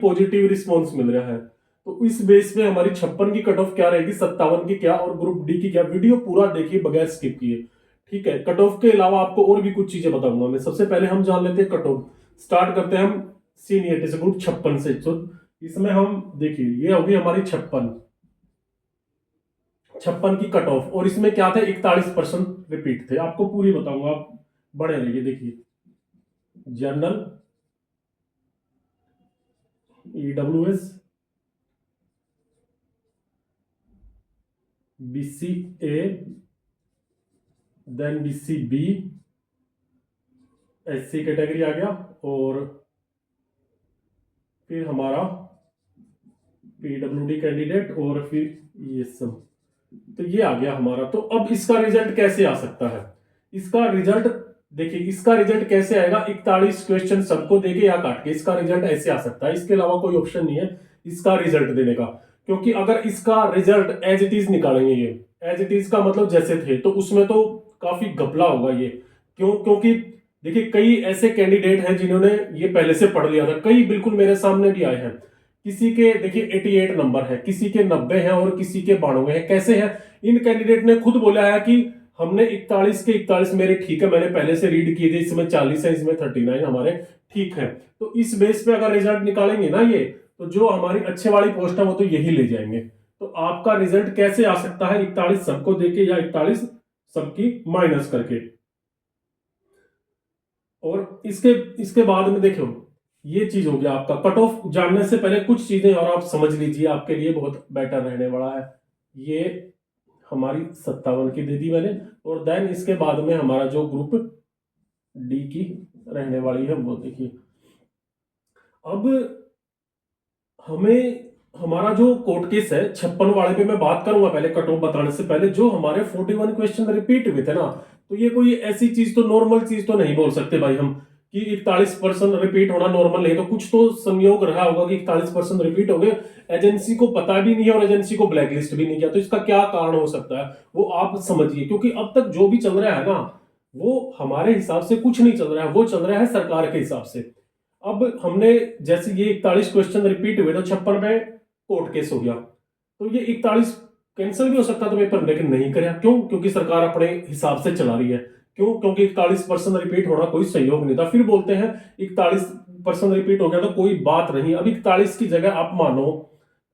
Positive response मिल रहा है। तो इस बेस पे हमारी 56 की कट ऑफ क्या रहेगी, 57 की क्या और ग्रुप डी की क्या। वीडियो पूरा देखिए बगैर स्किप किए, ठीक है। कट ऑफ के अलावा आपको और भी कुछ चीजें बताऊंगा मैं। सबसे पहले हम जान लेते हैं कट ऑफ। स्टार्ट करते हैं हम सीनियरिटी से, ग्रुप 56 से। तो इसमें हम देखिए ये होगी हमारी 56 की कट ऑफ, और इसमें क्या थे 41% रिपीट थे। आपको पूरी बताऊंगा, आप बड़े रहिए। देखिए general, EWS, BCA, then BCB, SC category आ गया, और फिर हमारा पीडब्ल्यूडी कैंडिडेट, और फिर ये सब। तो ये आ गया हमारा। तो अब इसका रिजल्ट कैसे आ सकता है? इसका रिजल्ट देखिए, इसका रिजल्ट कैसे आएगा, 41 क्वेश्चन सबको देके या काट के इसका रिजल्ट ऐसे आ सकता है। इसके अलावा कोई ऑप्शन नहीं है इसका रिजल्ट देने का। क्योंकि अगर इसका रिजल्ट एज इट इज निकालेंगे, ये एज इट इज का मतलब जैसे थे, तो उसमें तो काफी घपला होगा ये। क्यों? क्योंकि देखिए कई ऐसे कैंडिडेट हैं जिन्होंने ये पहले से पढ़ लिया था, कई बिल्कुल मेरे सामने भी आए हैं। किसी के देखिए 88 नंबर है, किसी के 90 है, और किसी के 92 है। कैसे है? इन कैंडिडेट ने खुद बोला है कि हमने 41 के 41 मेरे ठीक है, मैंने पहले से रीड किए थे, इसमें 40 है, इसमें 39 हमारे ठीक है। तो इस बेस पे अगर रिजल्ट निकालेंगे ना ये, तो जो हमारी अच्छे वाली पोस्ट है वो तो यही ले जाएंगे। तो आपका रिजल्ट कैसे आ सकता है, 41 सबको देके या 41 सबकी माइनस करके। और इसके इसके बाद में देखो, ये चीज हो गया आपका। कट ऑफ जानने से पहले कुछ चीजें और आप समझ लीजिए, आपके लिए बहुत बेटर रहने वाला है। ये हमारी 57 की दे दी मैंने, और देन इसके बाद में हमारा जो ग्रुप डी की रहने वाली है वो देखिए। अब हमें हमारा जो कोर्ट केस है 56 वाले पे मैं बात करूंगा पहले, कट ऑफ बताने से पहले। जो हमारे 41 क्वेश्चन रिपीट हुए थे ना, तो ये कोई ऐसी चीज तो, नॉर्मल चीज तो नहीं बोल सकते भाई हम कि 41% रिपीट होना नॉर्मल है। तो कुछ तो संयोग रहा होगा कि 41% रिपीट हो गए, एजेंसी को पता भी नहीं है और एजेंसी को ब्लैकलिस्ट भी नहीं किया। तो इसका क्या कारण हो सकता है वो आप समझिए। क्योंकि अब तक जो भी चल रहा है ना, वो हमारे हिसाब से कुछ नहीं चल रहा है, वो चल रहा है सरकार के हिसाब से। अब हमने जैसे ये 41 क्वेश्चन रिपीट हुए तो 56 पे कोर्ट केस हो गया, तो ये 41 कैंसिल भी हो सकता था पेपर, लेकिन नहीं कराया। क्यों? क्योंकि सरकार अपने हिसाब से चला रही है। क्यों? क्योंकि 41% रिपीट होना कोई संयोग नहीं था। फिर बोलते हैं 41% रिपीट हो गया तो कोई बात नहीं। अब 41 की जगह आप मानो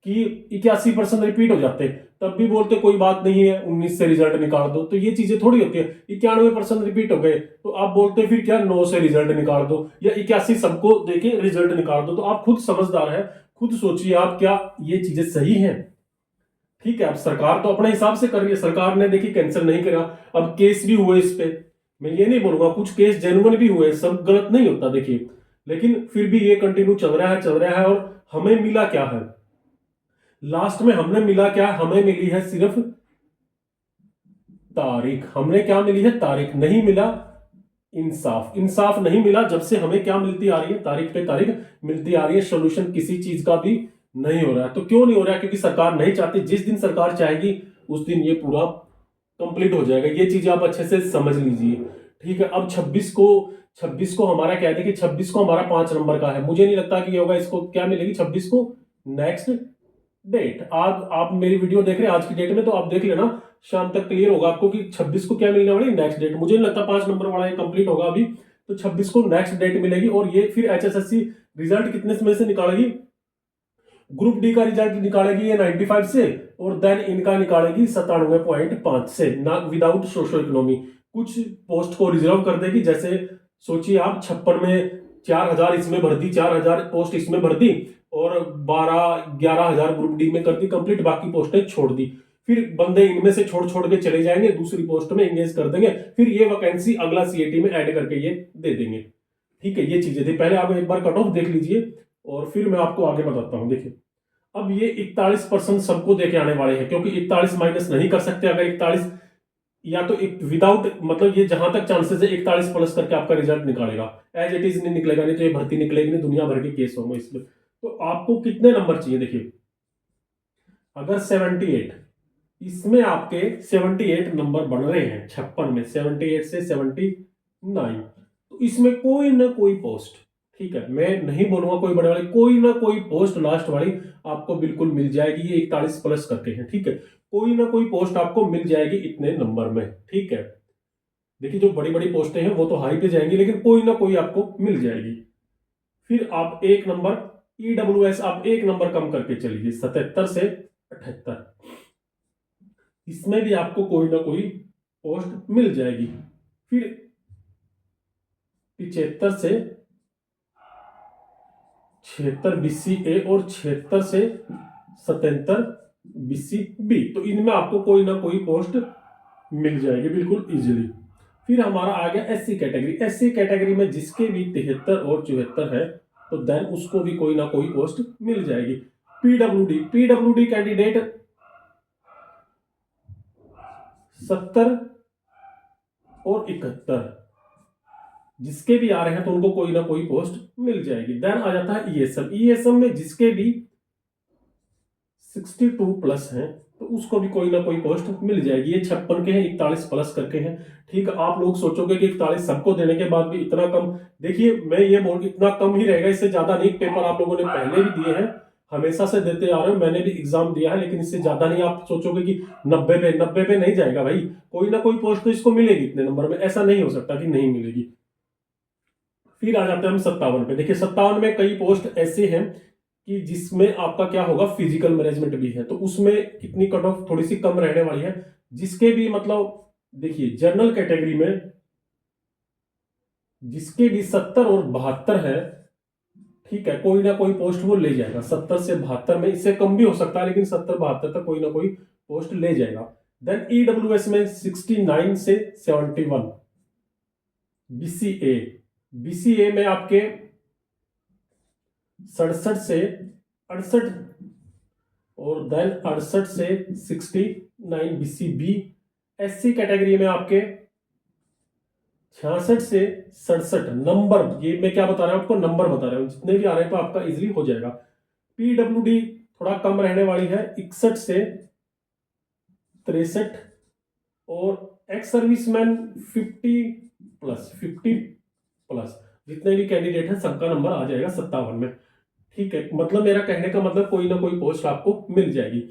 कि 81% रिपीट हो जाते, तब भी बोलते कोई बात नहीं है, 19 से रिजल्ट निकाल दो। तो ये चीजें थोड़ी होती है। 91% रिपीट हो गए तो आप बोलते फिर क्या 9 से रिजल्ट निकाल दो, या 81 सबको देके रिजल्ट निकाल दो। तो आप खुद समझदार है, खुद सोचिए आप क्या ये चीजें सही हैं? ठीक है, अब सरकार तो अपने हिसाब से कर रही है। सरकार ने देखिए कैंसिल नहीं करा। अब केस भी हुए इस पे, मैं ये नहीं बोलूंगा, कुछ केस जेन्युइन भी हुए, सब गलत नहीं होता देखिए। लेकिन फिर भी ये कंटिन्यू चल रहा है। और हमें मिला क्या है लास्ट में? हमने मिला क्या? हमें मिली है सिर्फ तारीख। हमने क्या मिली है? तारीख। नहीं मिला इंसाफ। इंसाफ नहीं मिला। जब से हमें क्या मिलती आ रही है? तारीख पे तारीख मिलती आ रही है। सोल्यूशन किसी चीज का भी नहीं हो रहा है। तो क्यों नहीं हो रहा है? क्योंकि सरकार नहीं चाहती। जिस दिन सरकार चाहेगी उस दिन ये पूरा कंप्लीट हो जाएगा। ये चीजें आप अच्छे से समझ लीजिए, ठीक है। अब 26 को हमारा क्या है कि 26 को हमारा 5 नंबर का है। मुझे नहीं लगता कि ये होगा। इसको क्या मिलेगी 26 को? Next date. आज आप मेरी वीडियो देख रहे हैं आज की डेट में, तो आप देख लेना, शाम तक क्लियर होगा आपको कि 26 को क्या मिलने वाली नेक्स्ट डेट। मुझे नहीं लगता 5 नंबर वाला ये कंप्लीट होगा अभी। तो 26 को नेक्स्ट डेट मिलेगी। और ये फिर एचएसएससी रिजल्ट कितने में से निकालेगी? ग्रुप डी का रिजल्ट निकालेगी ये 95 से, और देन इनका निकालेगी 97.5 से, ना विदाउट सोशो इकोनॉमी। कुछ पोस्ट को रिजर्व कर देगी। जैसे सोचिए आप 56 में 4000 इसमें भर दी, 4000 पोस्ट इसमें भर दी, और 12-11 हजार ग्रुप डी में कर दी कंप्लीट, बाकी पोस्टें छोड़ दी। फिर बंदे इनमें से छोड़ छोड़ के चले जाएंगे, दूसरी पोस्ट में एंगेज कर देंगे। फिर ये वैकेंसी अगला सीएटी में ऐड करके ये दे देंगे। ठीक है, ये चीजें थी। पहले आप एक बार कट ऑफ देख लीजिए और फिर मैं आपको आगे बताता हूं। देखिए अब ये 41% सबको देके आने वाले हैं, क्योंकि 41 माइनस नहीं कर सकते। अगर 41 या तो एक विदाउट, मतलब ये जहां तक चांसेस है 41 प्लस करके आपका रिजल्ट निकालेगा। एज इट इज नहीं निकलेगा, नहीं तो ये भर्ती निकलेगी नहीं, दुनिया भर के केस होंगे इसमें। तो आपको कितने नंबर चाहिए? देखिए अगर 78, इसमें आपके 78 नंबर बन रहे हैं 56 में, 78 से 79, तो इसमें कोई ना कोई पोस्ट, ठीक है, मैं नहीं बोलूंगा कोई बड़े वाली, कोई ना कोई पोस्ट लास्ट वाली आपको बिल्कुल मिल जाएगी। ये 41 प्लस करके है, ठीक है, कोई ना कोई पोस्ट आपको मिल जाएगी इतने नंबर में, ठीक है। देखिए जो बड़ी बड़ी पोस्टें हैं वो तो हाई पे जाएंगी, लेकिन कोई ना कोई आपको मिल जाएगी। फिर आप एक नंबर ईडब्ल्यूएस आप एक नंबर कम करके चलिए, 77 से 78, इसमें भी आपको कोई ना कोई पोस्ट मिल जाएगी। फिर 75 से 76 BCA और 76 से 77 BCB, तो इनमें आपको कोई ना कोई पोस्ट मिल जाएगी बिल्कुल इजीली। फिर हमारा आ गया एससी कैटेगरी। एससी कैटेगरी में जिसके भी 73 और 74 है तो देन उसको भी कोई ना कोई पोस्ट मिल जाएगी। पीडब्ल्यूडी कैंडिडेट 70 और 71 जिसके भी आ रहे हैं तो उनको कोई ना कोई पोस्ट मिल जाएगी। देन आ जाता है ईएसएम। ईएसएम में जिसके भी 62 प्लस हैं तो उसको भी कोई ना कोई पोस्ट मिल जाएगी। ये 56 के हैं, 41 प्लस करके हैं, ठीक है। आप लोग सोचोगे कि 41 सबको देने के बाद भी इतना कम, देखिए मैं ये बोल इतना कम ही रहेगा, इससे ज्यादा नहीं। पेपर आप लोगों ने पहले भी दिए हैं, हमेशा से देते आ रहे हो, मैंने भी एग्जाम दिया है, लेकिन इससे ज्यादा नहीं। आप सोचोगे कि 90 पे नहीं जाएगा भाई, कोई ना कोई पोस्ट तो इसको मिलेगी इतने नंबर में, ऐसा नहीं हो सकता कि नहीं मिलेगी। फिर आ जाते हैं हम 57 पे। देखिए 57 में कई पोस्ट ऐसे हैं कि जिसमें आपका क्या होगा, फिजिकल मैनेजमेंट भी है, तो उसमें कितनी कट ऑफ थोड़ी सी कम रहने वाली है। जिसके भी मतलब देखिए जनरल कैटेगरी में जिसके भी 70 और 72 है, ठीक है, कोई ना कोई पोस्ट वो ले जाएगा। 70 से 72 में, इससे कम भी हो सकता है, लेकिन 70-72 तक कोई ना कोई पोस्ट ले जाएगा। देन ईडब्ल्यूएस में 69 से 71 बीसीए। बीसीए में आपके 67 से 68 और देन 68 से 69 बीसीबी। एससी कैटेगरी में आपके 66 से 67 नंबर, ये मैं क्या बता रहा हूं आपको, नंबर बता रहा हूं, जितने भी आ रहे हैं तो आपका इजीली हो जाएगा। पीडब्ल्यूडी थोड़ा कम रहने वाली है, 61 से 63 और एक्स सर्विसमैन 50 प्लस जितने भी कैंडिडेट हैं सबका नंबर आ जाएगा 57 में, ठीक है। मतलब मेरा कहने का मतलब कोई ना कोई पोस्ट आपको मिल जाएगी।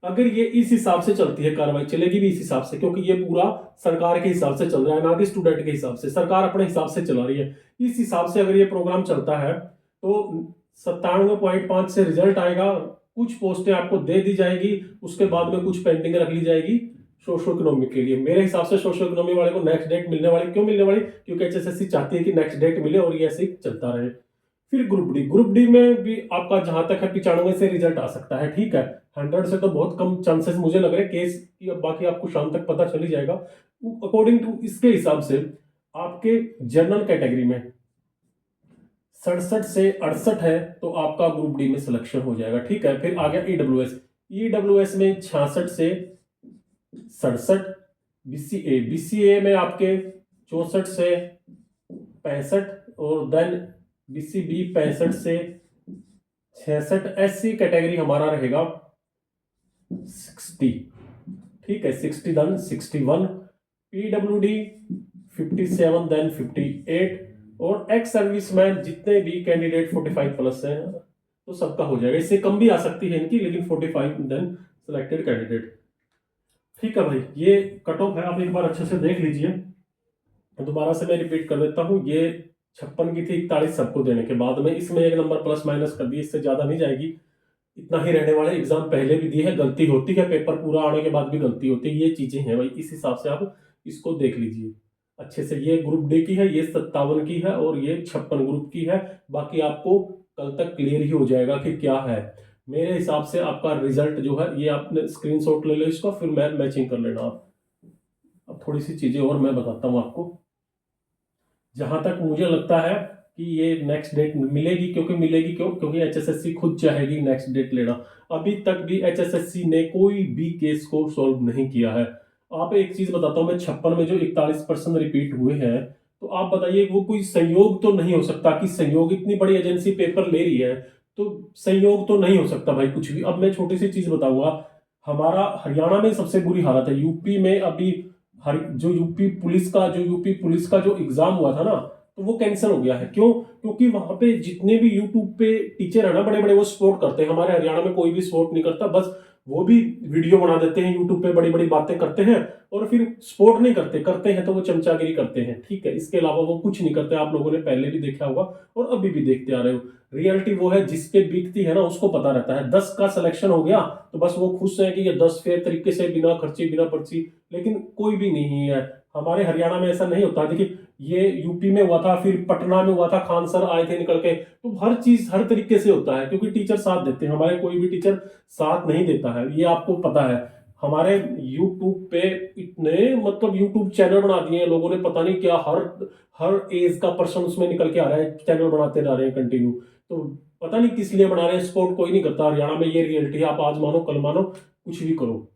अगर ये इस हिसाब से चलती है कार्रवाई, चलेगी भी इस हिसाब से, क्योंकि ये पूरा सरकार के हिसाब से चल रहा है, ना कि स्टूडेंट के हिसाब से। सरकार अपने हिसाब से चला रही है, इस हिसाब से अगर ये प्रोग्राम चलता है तो 97.5 से रिजल्ट आएगा, कुछ पोस्टें आपको दे दी जाएगी, उसके बाद में कुछ पेंडिंग रख ली जाएगी सोशो इकोनॉमिक के लिए। मेरे हिसाब से सोशो इकोनॉमी वाले को नेक्स्ट डेट मिलने वाली, क्यों मिलने वाली, क्योंकि एचएसएससी चाहती है कि नेक्स्ट डेट मिले और ये ऐसे ही चलता रहे। फिर ग्रुप डी में भी आपका जहां तक है 95 से रिजल्ट आ सकता है, ठीक है। 100 से तो बहुत कम चांसेस मुझे लग रहे हैं केस की, अब बाकी आपको शाम तक पता चल ही जाएगा। अकॉर्डिंग टू इसके हिसाब से आपके जनरल कैटेगरी में 67 से 68 है तो आपका ग्रुप डी में सिलेक्शन हो जाएगा, ठीक है। फिर आ गया ईडब्ल्यूएस। ईडब्ल्यूएस में 66 से 67 बीसीए। बीसीए में आपके 64 से 65 और देन बीसीबी 65 से 66। एससी कैटेगरी हमारा रहेगा 60, ठीक है, 60 देन 61। पीडब्ल्यूडी 57 देन 58 और एक्स सर्विसमैन जितने भी कैंडिडेट 45 प्लस हैं तो सबका हो जाएगा। इससे कम भी आ सकती है इनकी, लेकिन 45 देन सिलेक्टेड कैंडिडेट, ठीक है भाई। ये कट ऑफ है, आप एक बार अच्छे से देख लीजिए। दोबारा से मैं रिपीट कर देता हूँ, ये 56 की थी, 41 सबको देने के बाद में इसमें एक नंबर प्लस माइनस कर दिए, इससे ज्यादा नहीं जाएगी, इतना ही रहने वाले। एग्जाम पहले भी दिए है, गलती होती है, पेपर पूरा आने के बाद भी गलती होती है, ये चीजें हैं भाई। इस हिसाब से आप इसको देख लीजिए अच्छे से। ये ग्रुप डी की है, ये 57 की है और ये 56 ग्रुप की है। बाकी आपको कल तक क्लियर ही हो जाएगा कि क्या है। मेरे हिसाब से आपका रिजल्ट जो है, ये आपने स्क्रीनशॉट ले लो इसका, फिर मैचिंग कर लेना आप। अब थोड़ी सी चीजें और मैं बताता हूँ आपको। जहां तक मुझे लगता है कि ये नेक्स्ट डेट मिलेगी, क्योंकि एचएसएससी खुद चाहेगी नेक्स्ट डेट लेना। अभी तक भी एचएसएससी ने कोई भी केस को सॉल्व नहीं किया है। आप एक चीज बताता हूं मैं, 56 में जो 41% रिपीट हुए हैं, तो आप बताइए वो कोई संयोग तो नहीं हो सकता कि संयोग, इतनी बड़ी एजेंसी पेपर ले रही है तो संयोग तो नहीं हो सकता भाई कुछ भी। अब मैं छोटी सी चीज बताऊंगा, हमारा हरियाणा में सबसे बुरी हालत है। यूपी में अभी यूपी पुलिस का जो एग्जाम हुआ था ना, तो वो कैंसिल हो गया है। क्यों? क्योंकि वहां पे जितने भी यूट्यूब पे टीचर है ना बड़े बड़े, वो सपोर्ट करते हैं। हमारे हरियाणा में कोई भी सपोर्ट नहीं करता, बस वो भी वीडियो बना देते हैं यूट्यूब पे, बड़ी बड़ी बातें करते हैं और फिर सपोर्ट नहीं करते, करते हैं तो वो चमचागिरी करते हैं, ठीक है। इसके अलावा वो कुछ नहीं करते। आप लोगों ने पहले भी देखा होगा और अभी भी देखते आ रहे हो। रियलिटी वो है जिस पे बीतती है ना उसको पता रहता है। 10 का सिलेक्शन हो गया तो बस वो खुश है कि ये 10 फेयर तरीके से, बिना खर्चे बिना पर्ची, लेकिन कोई भी नहीं है। हमारे हरियाणा में ऐसा नहीं होता। देखिए ये यूपी में हुआ था, फिर पटना में हुआ था, खान सर आए थे निकल के। तो हर चीज हर तरीके से होता है क्योंकि टीचर साथ देते हैं। हमारे कोई भी टीचर साथ नहीं देता है, ये आपको पता है। हमारे यूट्यूब पे इतने मतलब यूट्यूब चैनल बना दिए हैं लोगों ने, पता नहीं क्या, हर हर एज का पर्सन उसमें निकल के आ रहा है, चैनल बनाते जा रहे हैं कंटिन्यू। तो पता नहीं किस लिए बना रहे हैं, सपोर्ट कोई नहीं करता। हरियाणा में ये रियलिटी है, आप आज मानो कल मानो, कुछ भी करो।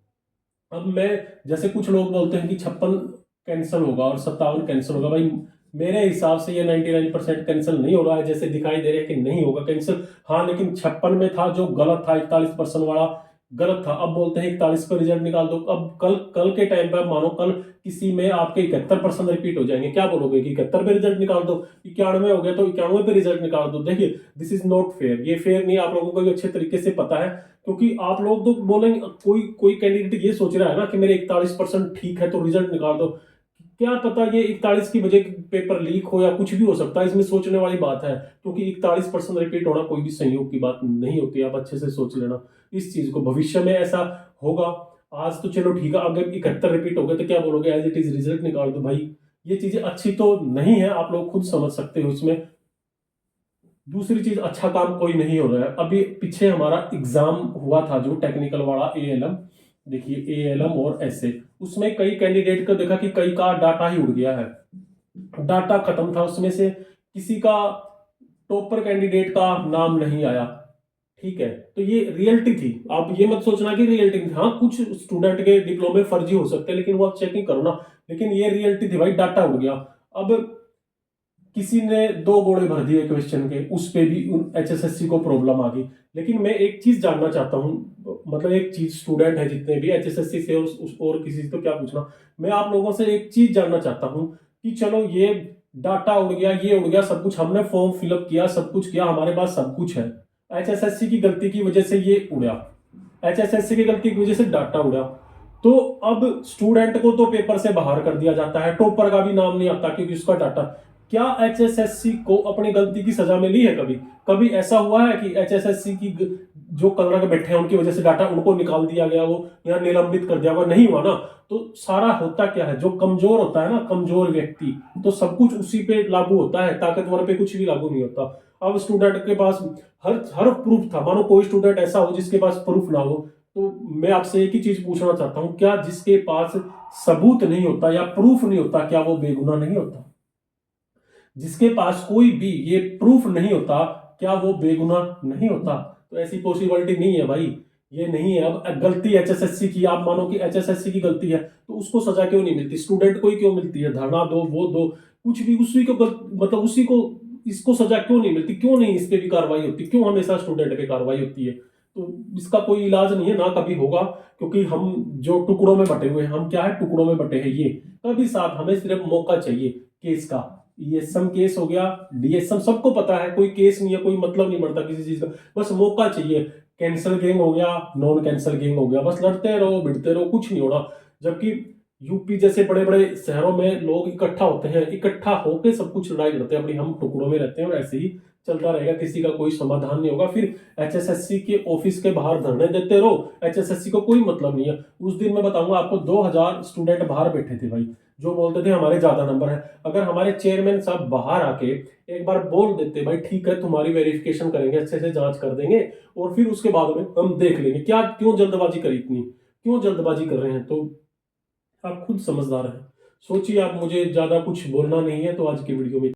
अब मैं, जैसे कुछ लोग बोलते हैं कि 56 कैंसिल होगा और 57 कैंसिल होगा, भाई मेरे हिसाब से ये 99% कैंसिल नहीं हो रहा है, जैसे दिखाई दे रहा है कि नहीं होगा कैंसिल। हाँ लेकिन 56 में था जो गलत था, 41% वाला गलत था। अब बोलते हैं 41 पर रिजल्ट निकाल दो। अब कल कल के टाइम पे मानो कल किसी में आपके 71% रिपीट हो जाएंगे, क्या बोलोगे कि 71 पे रिजल्ट निकाल दो? 91 हो गया तो 91 पे रिजल्ट निकाल दो। देखिए दिस इज नॉट फेयर, ये फेयर नहीं। आप लोगों को अच्छे तरीके से पता है, क्योंकि आप लोग तो बोलेंगे, कोई कोई कैंडिडेट ये सोच रहा है ना कि मेरे 41% ठीक है तो रिजल्ट निकाल दो। क्या पता ये 41 की वजह पेपर लीक हो या कुछ भी हो सकता है, इसमें सोचने वाली बात है। क्योंकि 41% रिपीट होना कोई भी संयोग की बात नहीं होती, आप अच्छे से सोच लेना इस चीज को। भविष्य में ऐसा होगा, आज तो चलो ठीक है, अगर 71 रिपीट हो गए तो क्या बोलोगे, एज इट इज रिजल्ट निकाल दो भाई। ये चीजें अच्छी तो नहीं है, आप लोग खुद समझ सकते हो इसमें। दूसरी चीज, अच्छा काम कोई नहीं हो रहा है। अभी पीछे हमारा एग्जाम हुआ था जो टेक्निकल वाला एएलएम, देखिए एएलएम और ऐसे, उसमें कई कैंडिडेट को देखा कि कई का डाटा ही उड़ गया है, डाटा खत्म था उसमें से, किसी का टॉपर कैंडिडेट का नाम नहीं आया, ठीक है। तो ये रियलिटी थी, आप ये मत सोचना कि रियलिटी थी। हाँ कुछ स्टूडेंट के डिप्लोमे फर्जी हो सकते हैं, लेकिन वो आप चेकिंग करो ना। लेकिन ये रियलिटी थी भाई, डाटा उड़ गया। अब किसी ने 2 गोले भर दिए क्वेश्चन के, उस पे भी एचएसएससी को प्रॉब्लम आ गई। लेकिन मैं एक चीज जानना चाहता हूँ, मतलब एक चीज, स्टूडेंट है जितने भी एचएसएससी से और किसी से तो क्या पूछना, मैं आप लोगों से एक चीज जानना चाहता हूँ कि चलो ये डाटा उड़ गया, ये उड़ गया, सब कुछ हमने फॉर्म फिलअप किया, सब कुछ किया, हमारे पास सब कुछ है, एचएसएससी की गलती की वजह से ये उड़ा, एचएसएससी की गलती की वजह से डाटा उड़ा। तो अब स्टूडेंट को तो पेपर से बाहर कर दिया जाता है, टॉपर का भी नाम नहीं आता क्योंकि उसका डाटा। क्या एचएसएससी को अपनी गलती की सजा मिली है कभी? कभी ऐसा हुआ है कि एचएसएससी की जो कलर के बैठे हैं उनकी वजह से डाटा उनको निकाल दिया गया, वो या निलंबित कर दिया गया? नहीं हुआ ना। तो सारा होता क्या है, जो कमजोर होता है ना, कमजोर व्यक्ति, तो सब कुछ उसी पे लागू होता है, ताकतवर पे कुछ भी लागू नहीं होता। अब स्टूडेंट के पास हर हर प्रूफ था, मानो कोई स्टूडेंट ऐसा हो जिसके पास प्रूफ ना हो। तो मैं आपसे एक ही चीज पूछना चाहता हूं, क्या जिसके पास सबूत नहीं होता या प्रूफ नहीं होता, क्या वो बेगुनाह नहीं होता? जिसके पास कोई भी ये प्रूफ नहीं होता, क्या वो बेगुनाह नहीं होता? तो ऐसी पॉसिबिलिटी नहीं है भाई, ये नहीं है। अब गलती एचएसएससी की, आप मानो कि एचएसएससी की गलती है, तो उसको सजा क्यों नहीं मिलती? स्टूडेंट को ही क्यों मिलती है? धरना दो, वो दो, कुछ भी उसी को मतलब उसी को, इसको सजा क्यों नहीं मिलती? क्यों नहीं इस पे भी कार्रवाई होती? क्यों हमेशा स्टूडेंट पे कार्रवाई होती है? तो इसका कोई इलाज नहीं है, ना कभी होगा। क्योंकि हम जो टुकड़ों में बटे हुए हैं, हम क्या है, टुकड़ों में बटे हैं। ये कभी साथ, हमें सिर्फ मौका चाहिए केस का। ईएसएम केस हो गया, डीएसएम, सबको पता है, कोई केस नहीं है, कोई मतलब नहीं बनता किसी चीज का, बस मौका चाहिए। कैंसल गैंग हो गया, नॉन कैंसल गैंग हो गया, बस लड़ते रहो, भिड़ते रहो, कुछ नहीं होना। जबकि यूपी जैसे बड़े बड़े शहरों में लोग इकट्ठा होते हैं, इकट्ठा होकर सब कुछ लड़ाई लड़ते हैं अपनी। हम टुकड़ों में रहते हैं और ऐसे ही चलता रहेगा, किसी का कोई समाधान नहीं होगा। फिर एचएसएससी के ऑफिस के बाहर धरने देते रहो, एचएसएससी को कोई मतलब नहीं है। उस दिन मैं बताऊंगा आपको, 2000 स्टूडेंट बाहर बैठे थे भाई, जो बोलते थे हमारे ज्यादा नंबर है। अगर हमारे चेयरमैन साहब बाहर आके एक बार बोल देते, भाई ठीक है तुम्हारी वेरिफिकेशन करेंगे, अच्छे से जांच कर देंगे और फिर उसके बाद में हम देख लेंगे, क्या क्यों जल्दबाजी करी, इतनी क्यों जल्दबाजी कर रहे हैं? तो आप खुद समझदार हैं, सोचिए आप। मुझे ज्यादा कुछ बोलना नहीं है, तो आज की वीडियो में